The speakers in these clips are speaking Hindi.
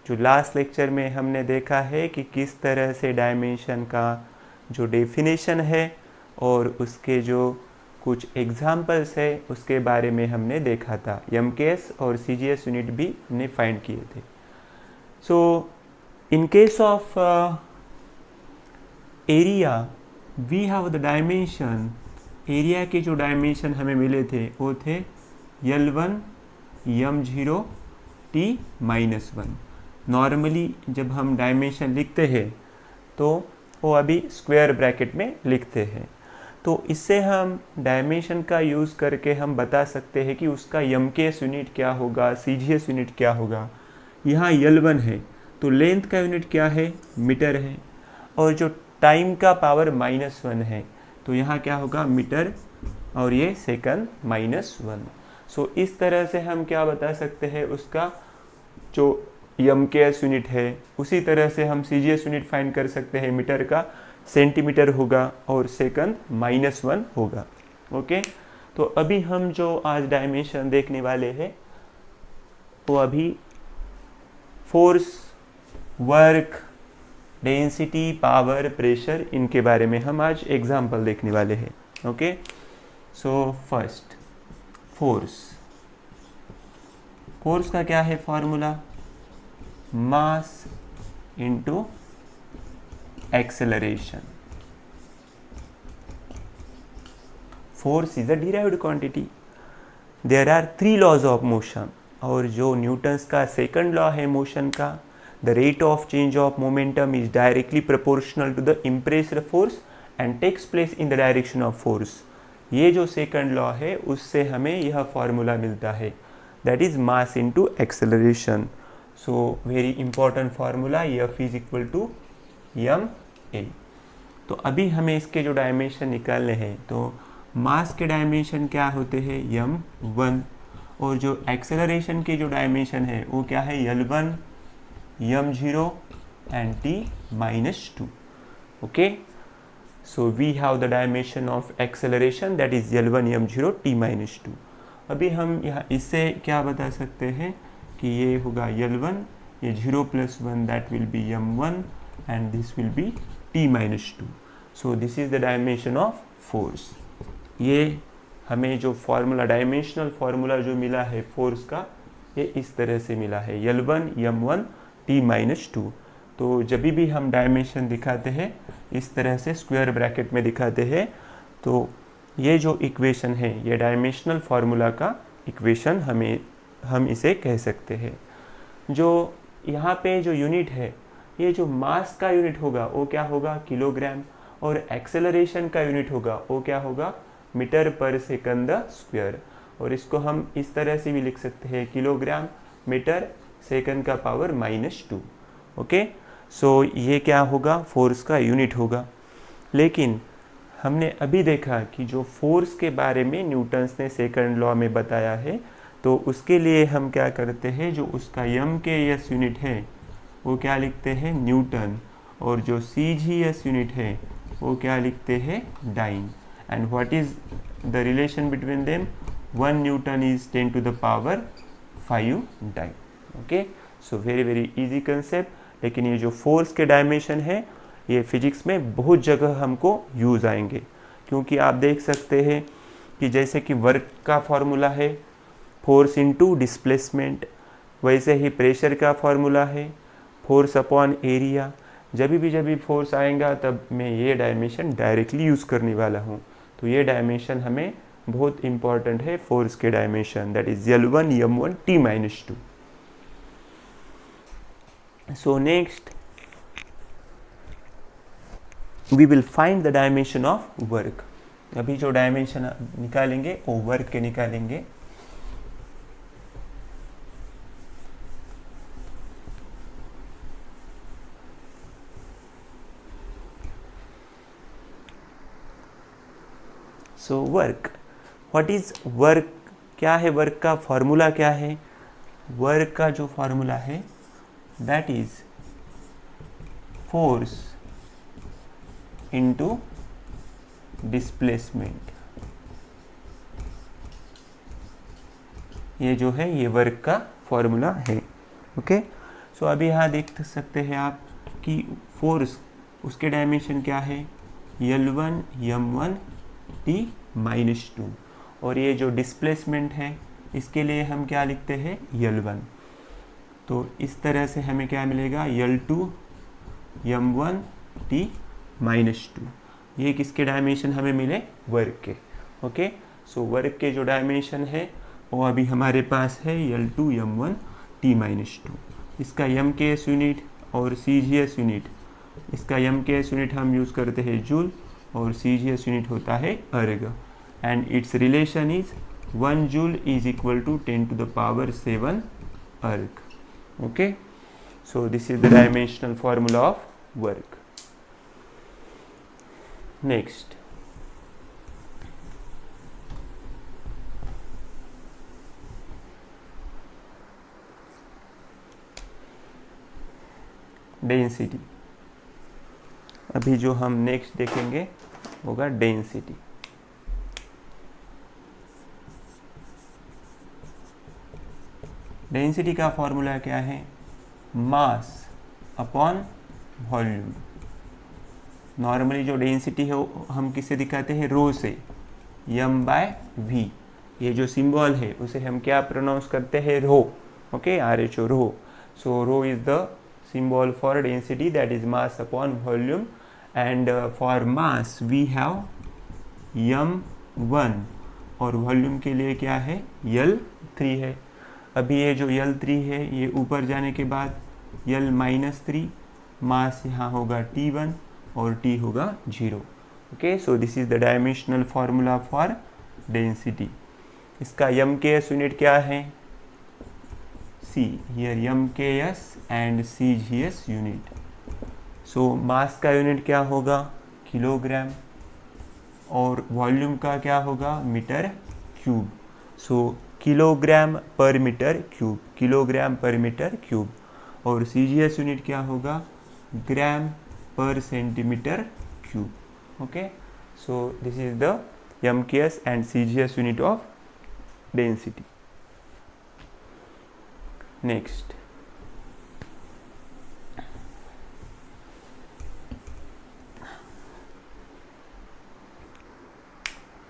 जो लास्ट लेक्चर में हमने देखा है कि किस तरह से डायमेंशन का जो डेफिनेशन है और उसके जो कुछ एग्जाम्पल्स है उसके बारे में हमने देखा था। एमकेएस और सीजीएस यूनिट भी हमने फाइंड किए थे। So in case of area we have the dimension, area के जो डायमेंशन हमें मिले थे वो थे L1 M0 T-1। नॉर्मली जब हम डायमेंशन लिखते हैं तो वो अभी स्क्वायर ब्रैकेट में लिखते हैं, तो इससे हम डायमेंशन का यूज़ करके हम बता सकते हैं कि उसका एमकेएस यूनिट क्या होगा, सीजीएस यूनिट क्या होगा। यहाँ L1 है तो लेंथ का यूनिट क्या है, मीटर है, और जो टाइम का पावर -1 है तो यहाँ क्या होगा, मीटर, और ये सेकंड -1। सो इस तरह से हम क्या बता सकते हैं, उसका जो एमकेएस यूनिट है उसी तरह से हम सीजीएस यूनिट फाइंड कर सकते हैं। मीटर का सेंटीमीटर होगा और सेकंड -1 होगा। ओके, तो अभी हम जो आज डायमेंशन देखने वाले हैं वो अभी force, work, density, power, pressure, इनके बारे में हम आज एग्जाम्पल देखने वाले हैं। Okay, so first force. Force का क्या है formula, mass into acceleration. Force is a derived quantity. There are 3 laws of motion, और जो न्यूटन्स का सेकंड लॉ है मोशन का, the rate of change of momentum is directly proportional to the impressed force and takes place in the direction of force. ये जो सेकंड लॉ है उससे हमें यह फॉर्मूला मिलता है, that is mass into acceleration. So very important formula, F is equal to M A. तो अभी हमें इसके जो डायमेंशन निकालने हैं, तो मास के डायमेंशन क्या होते हैं, m1, और जो एक्सेलरेशन के जो डायमेंशन है वो क्या है, L1 M0 and T-2। Okay, so we have the dimension of acceleration that is L1 M0 T-2। अभी हम यहाँ इससे क्या बता सकते हैं कि ये होगा L1, ये 0 + 1 that will B M1 and this will be T-2। so this is the dimension of force। ये हमें जो फॉर्मूला, डायमेंशनल फॉर्मूला जो मिला है फोर्स का, ये इस तरह से मिला है, L1 M1 T-2। तो जब भी हम डायमेंशन दिखाते हैं इस तरह से स्क्वायर ब्रैकेट में दिखाते हैं, तो ये जो इक्वेशन है ये डायमेंशनल फार्मूला का इक्वेशन हम इसे कह सकते हैं। जो यहाँ पे जो यूनिट है, ये जो मास का यूनिट होगा वो क्या होगा, किलोग्राम, और एक्सेलरेशन का यूनिट होगा वो क्या होगा, मीटर पर सेकंड स्क्वायर। और इसको हम इस तरह से भी लिख सकते हैं, किलोग्राम मीटर सेकंड का पावर -2। ओके, सो ये क्या होगा, फोर्स का यूनिट होगा। लेकिन हमने अभी देखा कि जो फोर्स के बारे में न्यूटन्स ने सेकंड लॉ में बताया है, तो उसके लिए हम क्या करते हैं, जो उसका एमकेएस यूनिट है वो क्या लिखते हैं, न्यूटन, और जो सीजीएस यूनिट है वो क्या लिखते हैं, dyne. And what is the relation between them, 1 newton is 10 to the power 5 dyne. Okay, so very very easy concept. लेकिन ये जो फोर्स के डायमेंशन है ये फिजिक्स में बहुत जगह हमको यूज आएंगे, क्योंकि आप देख सकते हैं कि जैसे कि वर्क का फॉर्मूला है फोर्स इनटू डिस्प्लेसमेंट, वैसे ही प्रेशर का फॉर्मूला है फोर्स अपॉन एरिया। जब भी फोर्स आएगा तब मैं ये डायमेंशन डायरेक्टली यूज़ करने वाला हूँ। तो ये डायमेंशन हमें बहुत इंपॉर्टेंट है, फोर्स के dimension, that is L1 M1 T-2। So next we will find the dimension of work. अभी जो डायमेंशन निकालेंगे वो वर्क के निकालेंगे। So work, what is work, क्या है वर्क का फॉर्मूला क्या है, वर्क का जो फॉर्मूला है that is force into displacement. ये जो है ये वर्क का फॉर्मूला है। ओके, सो अभी यहाँ देख सकते हैं आप कि फोर्स उसके डायमेंशन क्या है, L1 M1 T -2, और ये जो डिस्प्लेसमेंट है इसके लिए हम क्या लिखते हैं, L1। तो इस तरह से हमें क्या मिलेगा, L2 M1 T -2। ये किसके डायमेंशन हमें मिले, वर्क के। ओके, सो वर्क के जो डायमेंशन है वो अभी हमारे पास है L2 M1 T -2। इसका MKS यूनिट और CGS यूनिट, इसका MKS यूनिट हम यूज़ करते हैं जूल और CGS यूनिट होता है erg, and its relation is 1 joule is equal to 10⁻7 erg. Okay, so this is the dimensional formula of work. Next, density. अभी जो हम नेक्स्ट देखेंगे होगा डेंसिटी। डेंसिटी का फॉर्मूला क्या है, मास अपॉन वॉल्यूम। नॉर्मली जो डेंसिटी है वो हम किससे दिखाते हैं, रो से, m/v। ये जो सिंबल है उसे हम क्या प्रोनाउंस करते हैं, rho. Okay, RHO, rho. So rho is the symbol for density, that is mass upon volume, and for mass we have m1 और वॉल्यूम के लिए क्या है, L3 है। अभी ये जो L3 है ये ऊपर जाने के बाद L-3, मास यहाँ होगा T1 और T होगा 0। Okay, so this is the dimensional formula for density. इसका MKS यूनिट क्या है, C, here MKS and CGS unit. So mass का यूनिट क्या होगा, किलोग्राम, और वॉल्यूम का क्या होगा, मीटर क्यूब। सो किलोग्राम पर मीटर क्यूब, किलोग्राम पर मीटर क्यूब। और CGS यूनिट क्या होगा, ग्राम पर centimetre cube. Okay, so this is the MKS and CGS unit of density. Next,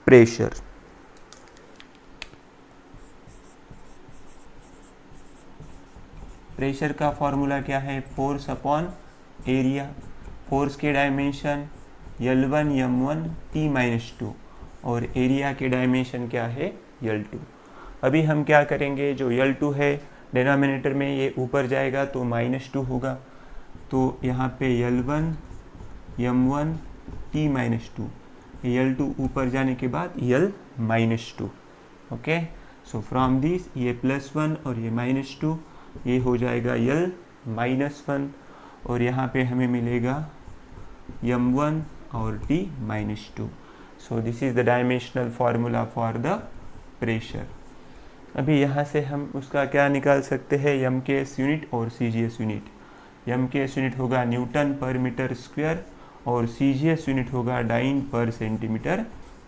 pressure. Pressure का फॉर्मूला क्या है, फोर्स अपॉन एरिया। फोर्स के डायमेंशन L1 M1 T -2 और एरिया के डायमेंशन क्या है, L2। अभी हम क्या करेंगे, जो L2 है डिनोमिनेटर में ये ऊपर जाएगा तो -2 होगा, तो यहाँ पे L1 M1 T -2, L2 ऊपर जाने के बाद L-2। Okay, so from this ये +1 और ये -2, ये हो जाएगा L-1, और यहाँ पे हमें मिलेगा M1 और T -2। So this is the dimensional formula for the pressure. अभी यहाँ से हम उसका क्या निकाल सकते हैं, MKS यूनिट और CGS यूनिट। MKS यूनिट होगा न्यूटन पर मीटर स्क्वायर और CGS यूनिट होगा डाइन पर centimetre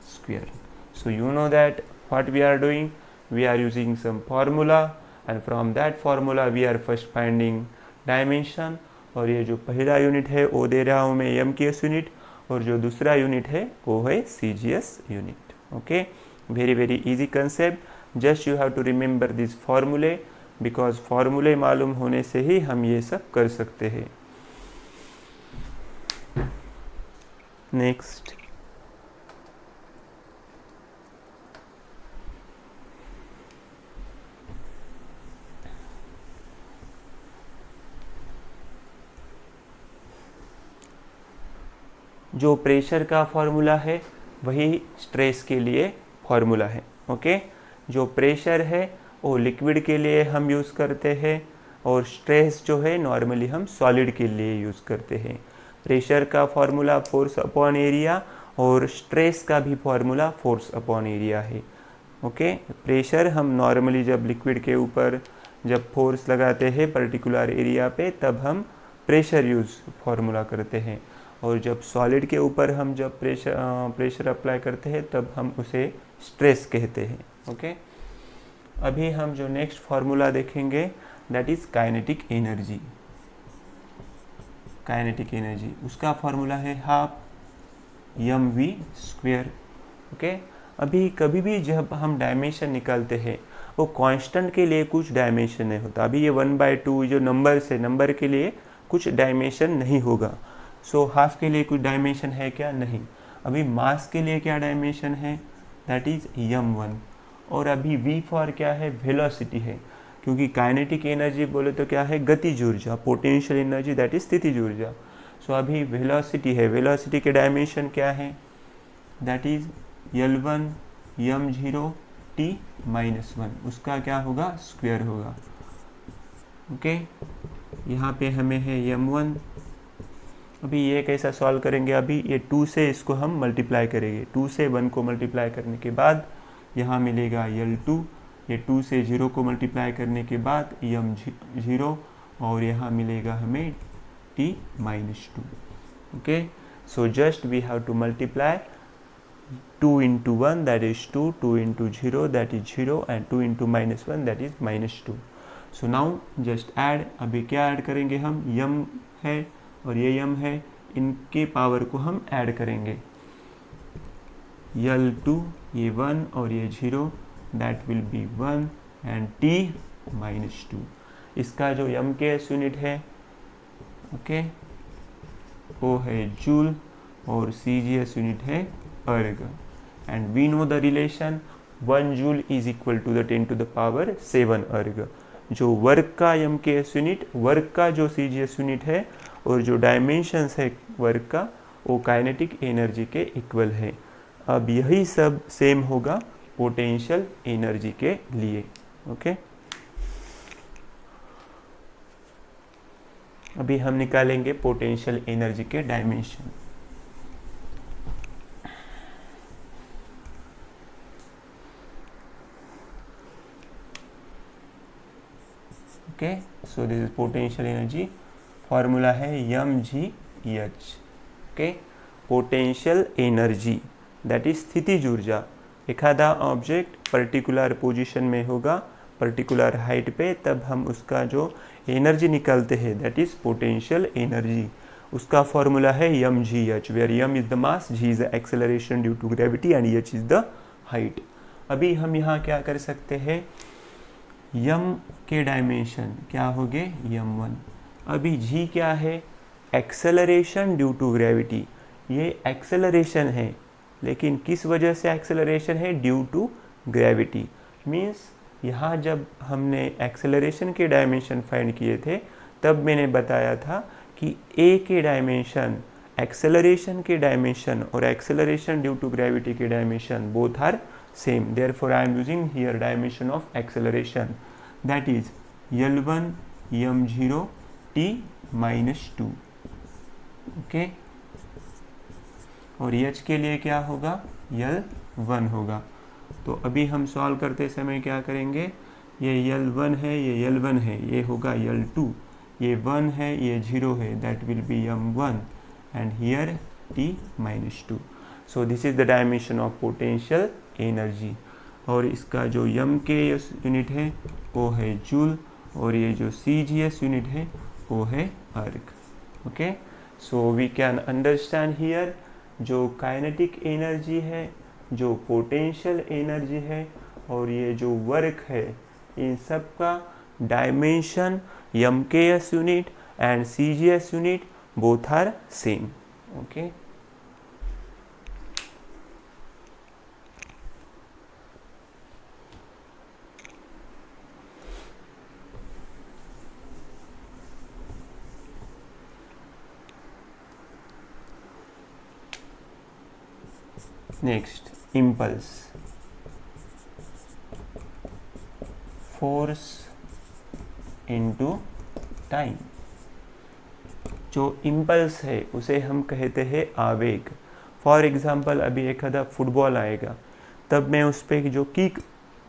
square. So you know that what we are doing, we are using some formula, and from that formula we are first finding dimension. और ये जो पहला यूनिट है वो दे रहा हूँ मैं MKS यूनिट, और जो दूसरा यूनिट है वो है CGS unit. Okay, very very easy concept, just you have to remember this फॉर्मूले, बिकॉज फॉर्मूले मालूम होने से ही हम ये सब कर सकते हैं। नेक्स्ट, जो प्रेशर का फॉर्मूला है वही स्ट्रेस के लिए फॉर्मूला है। ओके, जो प्रेशर है वो लिक्विड के लिए हम यूज़ करते हैं, और स्ट्रेस जो है नॉर्मली हम सॉलिड के लिए यूज़ करते हैं। प्रेशर का फॉर्मूला फोर्स अपॉन एरिया, और स्ट्रेस का भी फॉर्मूला फोर्स अपॉन एरिया है। ओके, प्रेशर हम नॉर्मली जब लिक्विड के ऊपर जब फोर्स लगाते हैं पर्टिकुलर एरिया पे, तब हम प्रेशर यूज़ फॉर्मूला करते हैं, और जब सॉलिड के ऊपर हम जब प्रेशर अप्लाई करते हैं तब हम उसे स्ट्रेस कहते हैं। ओके, अभी हम जो नेक्स्ट फार्मूला देखेंगे that is kinetic energy. Kinetic energy उसका फॉर्मूला है हाफ mv²। ओके, अभी कभी भी जब हम डायमेंशन निकालते हैं वो कांस्टेंट के लिए कुछ डायमेंशन नहीं होता। अभी ये 1/2 जो नंबर्स है, नंबर के लिए कुछ डायमेंशन नहीं होगा। सो हाफ के लिए कुछ डायमेंशन है क्या? नहीं। अभी मास के लिए क्या डायमेंशन है? That is m1। और अभी v फॉर क्या है? वेलोसिटी है, क्योंकि काइनेटिक एनर्जी बोले तो क्या है? गतिज ऊर्जा। पोटेंशियल एनर्जी दैट इज स्थितिज ऊर्जा। सो अभी वेलोसिटी है, वेलोसिटी के डायमेंशन क्या है? That is L1 m0 t-1, उसका क्या होगा? स्क्वायर होगा। ओके, यहाँ पे हमें है m1। अभी ये कैसा सॉल्व करेंगे? अभी ये 2 से इसको हम मल्टीप्लाई करेंगे। 2 से 1 को मल्टीप्लाई करने के बाद यहाँ मिलेगा L2, ये 2 से 0 को मल्टीप्लाई करने के बाद m0, और यहाँ मिलेगा हमें t-2। Okay, so just we have to multiply 2 into 1 that is 2, 2 into 0 that is 0, and 2 into -1 that is -2. So now just add। अभी क्या ऐड करेंगे हम? m है और ये m है, इनके पावर को हम ऐड करेंगे। L2 ये 1 और ये 0 that will be 1 and t-2। इसका जो m के एस यूनिट है ओके वो है जूल और सी जी एस यूनिट है erg. And we know the relation 1 joule is equal to the 10⁻7 erg. जो वर्क का एम के एस यूनिट, वर्क का जो सी जी एस यूनिट है, और जो डायमेंशंस है वर्क का, वो काइनेटिक एनर्जी के इक्वल है। अब यही सब सेम होगा पोटेंशियल एनर्जी के लिए। ओके, अभी हम निकालेंगे पोटेंशियल एनर्जी के dimension. Okay, so this is potential energy. Formula है mgh। Okay, potential energy that is स्थितिज ऊर्जा। एखादा ऑब्जेक्ट पर्टिकुलर पोजीशन में होगा, पर्टिकुलर हाइट पे, तब हम उसका जो एनर्जी निकालते हैं दैट इज पोटेंशियल एनर्जी। उसका फॉर्मूला है mgh, where m is the mass, g is the acceleration due to gravity and h is the height. अभी हम यहाँ क्या कर सकते हैं? m के डायमेंशन क्या हो गए? m1। अभी g क्या है? Acceleration due to gravity. ये एक्सेलरेशन है, लेकिन किस वजह से एक्सेलरेशन है? Due to gravity. मीन्स यहाँ जब हमने एक्सेलरेशन के डायमेंशन फाइंड किए थे, तब मैंने बताया था कि a के डायमेंशन, एक्सेलरेशन के डायमेंशन और एक्सेलरेशन ड्यू टू ग्रेविटी के dimension both are same. Therefore, I am using here dimension of acceleration, that is L1 m0 t-2। Okay, और h के लिए क्या होगा? L1 होगा। तो अभी हम सॉल्व करते समय क्या करेंगे? ये L1 है, ये L1 है, ये होगा L2, ये 1 है, ये 0 है, that will be m1 and here t-2। So this is the dimension of potential energy. और इसका जो m के यूनिट है वो है जूल, और ये जो सी जी एस यूनिट है वो है erg. Okay, so we can understand here जो काइनेटिक एनर्जी है, जो पोटेंशियल एनर्जी है, और ये जो वर्क है, इन सब का डायमेंशन m के S unit and C G S unit both are same. Okay, next impulse. Force into time. जो इम्पल्स है उसे हम कहते हैं आवेग। फॉर एग्जांपल, अभी एक आधा फुटबॉल आएगा, तब मैं उस पर जो किक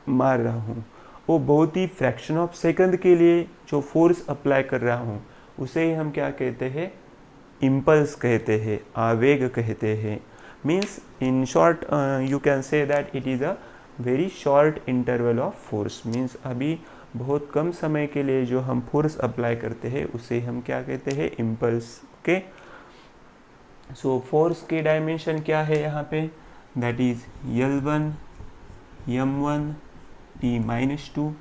मार रहा हूँ, वो बहुत ही फ्रैक्शन ऑफ सेकंड के लिए जो फोर्स अप्लाई कर रहा हूँ, उसे ही हम क्या कहते हैं? इम्पल्स कहते हैं, आवेग कहते हैं। Means in short you can say that it is a very short interval of force। Means अभी बहुत कम समय के लिए जो हम फोर्स अप्लाई करते हैं उसे हम क्या कहते हैं, इम्पल्स। ओके, सो फोर्स के डायमेंशन क्या है यहाँ पे, that is L1 m1 t-2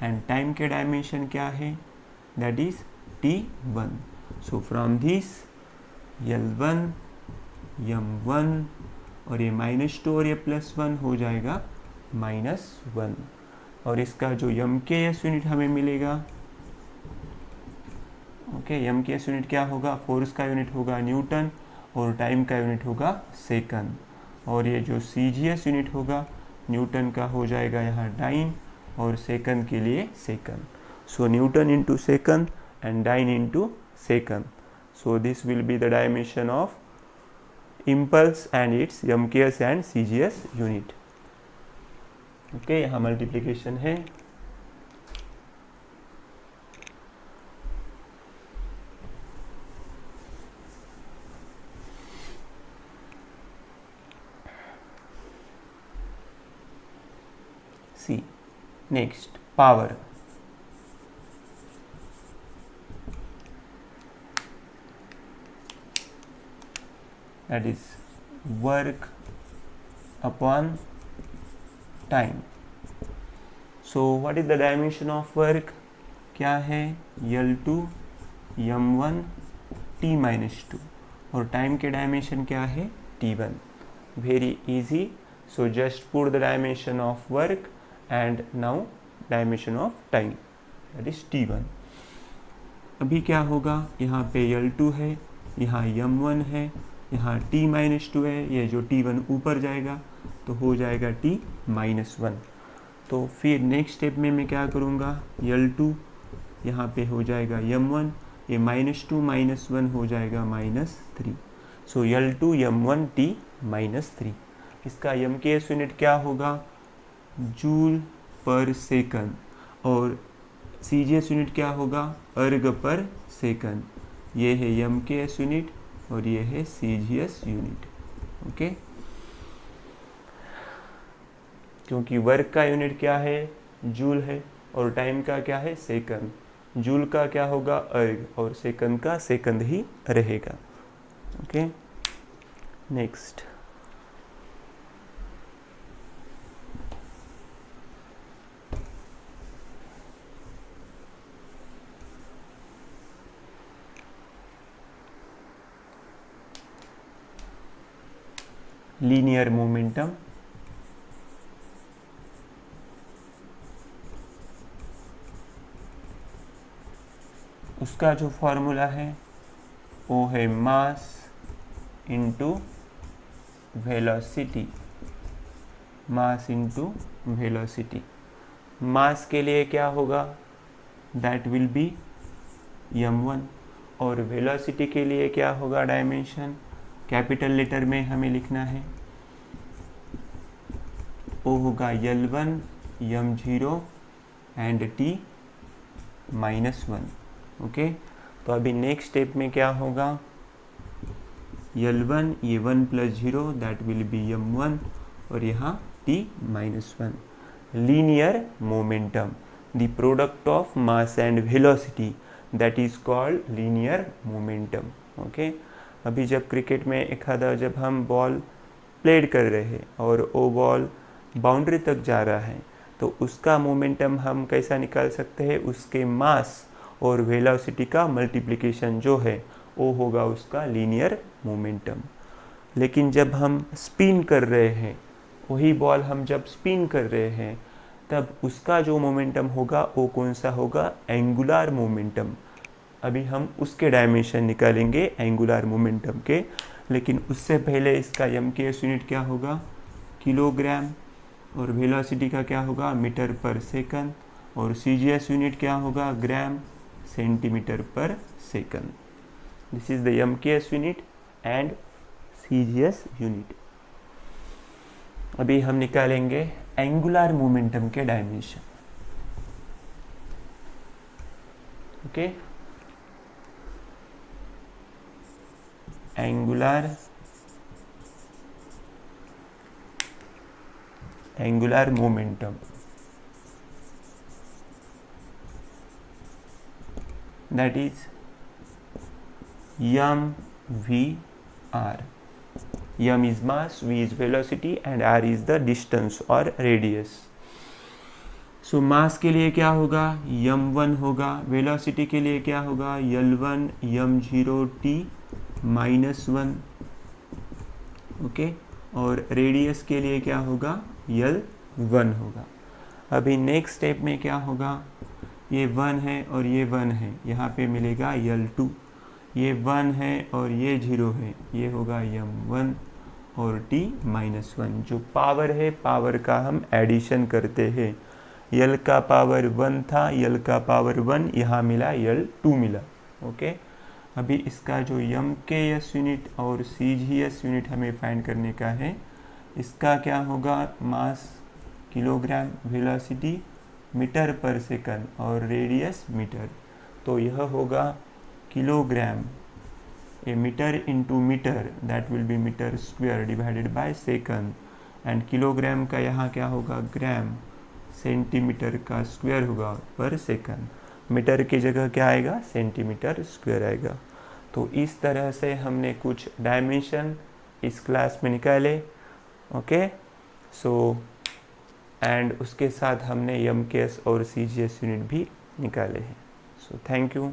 and time के डायमेंशन क्या है, that is t1। So from this L1 m1 और ये -2 और ये +1 हो जाएगा -1, और इसका जो MKS यूनिट हमें मिलेगा, ओके, MKS यूनिट क्या होगा, फोर्स का यूनिट होगा न्यूटन और टाइम का यूनिट होगा सेकंड, और ये जो CGS यूनिट होगा न्यूटन का हो जाएगा यहाँ डाइन और सेकंड के लिए second. So Newton into second and dyne into second, so this will be the dimension of impulse and its MKS and CGS unit। Okay, यहाँ मल्टीप्लिकेशन है, see. Next power, that is work upon time। so what is the dimension of work, क्या है, L2 m1 t-2 और टाइम के डायमेंशन क्या है, t1। Very easy, so just put the dimension of work and now dimension of time, that is t1। अभी क्या होगा, यहाँ पे L2 है, यहाँ m1 है, यहाँ t-2 है, ये जो t1 ऊपर जाएगा तो हो जाएगा t-1। तो फिर नेक्स्ट स्टेप में मैं क्या करूँगा, L2 यहाँ पे हो जाएगा m1, ये -2 -1 हो जाएगा -3। सो L2 m1 t-3। इसका MKS यूनिट क्या होगा, जूल पर सेकंड, और CGS यूनिट क्या होगा, अर्ग पर सेकंड। ये है MKS यूनिट और ये है CGS यूनिट। ओके, क्योंकि वर्क का यूनिट क्या है, जूल है, और टाइम का क्या है, सेकंड। जूल का क्या होगा, अर्ग, और सेकंड का सेकंड ही रहेगा। Okay, next linear momentum. उसका जो फॉर्मूला है वो है mass into velocity, mass into velocity. Mass के लिए क्या होगा, दैट विल बी m1, और वेलोसिटी के लिए क्या होगा, डायमेंशन कैपिटल लेटर में हमें लिखना है, वो होगा L1 m0 and t-1। Okay, तो अभी नेक्स्ट स्टेप में क्या होगा, L1 ये 1 + 0 दैट विल बी m1 और यहाँ t-1। Linear momentum, the product of mass and velocity, that is called linear momentum. Okay, अभी जब क्रिकेट में एक आधा जब हम बॉल प्लेड कर रहे हैं और वो बॉल बाउंड्री तक जा रहा है तो उसका मोमेंटम हम कैसा निकाल सकते हैं, उसके मास और वेलोसिटी का मल्टीप्लिकेशन जो है वो होगा उसका लीनियर मोमेंटम। लेकिन जब हम स्पिन कर रहे हैं, वही बॉल हम जब स्पिन कर रहे हैं तब उसका जो मोमेंटम होगा वो कौन सा होगा, एंगुलर मोमेंटम। अभी हम उसके डायमेंशन निकालेंगे एंगुलर मोमेंटम के, लेकिन उससे पहले इसका MKS यूनिट क्या होगा, किलोग्राम, और वेलोसिटी का क्या होगा, मीटर पर सेकंड, और CGS यूनिट क्या होगा, ग्राम, सेंटीमीटर पर second. This is the MKS unit and CGS unit. अभी हम निकालेंगे एंगुलर मोमेंटम के dimension. Okay, angular momentum. that is mv/r. m is mass, v is velocity and r is the distance or radius. So मास के लिए क्या होगा, m1 होगा, वेलोसिटी के लिए क्या होगा, l1 m0 t -1, ओके, और रेडियस के लिए क्या होगा, l1 होगा. अभी नेक्स्ट स्टेप में क्या होगा, ये 1 है और ये 1 है, यहाँ पे मिलेगा l2, ये 1 है और ये 0 है, ये होगा m1 और t -1. जो पावर है, पावर का हम एडिशन करते हैं. l का पावर 1 था, l का पावर 1, यहाँ मिला l2 मिला, ओके. अभी इसका जो mks यूनिट और cgs यूनिट हमें फाइंड करने का है. इसका क्या होगा, मास किलोग्राम, वेलोसिटी मीटर पर सेकंड और रेडियस मीटर. तो यह होगा kilogram, a metre into metre, that will be metre square divided by second. And kilogram का यहाँ क्या होगा, ग्राम, सेंटीमीटर का स्क्वायर होगा पर सेकंड. मीटर की जगह क्या आएगा, सेंटीमीटर स्क्वायर आएगा. तो इस तरह से हमने कुछ डायमेंशन इस क्लास में निकाले, ओके. सो एंड उसके साथ हमने mks और cgs यूनिट भी निकाले हैं. So thank you.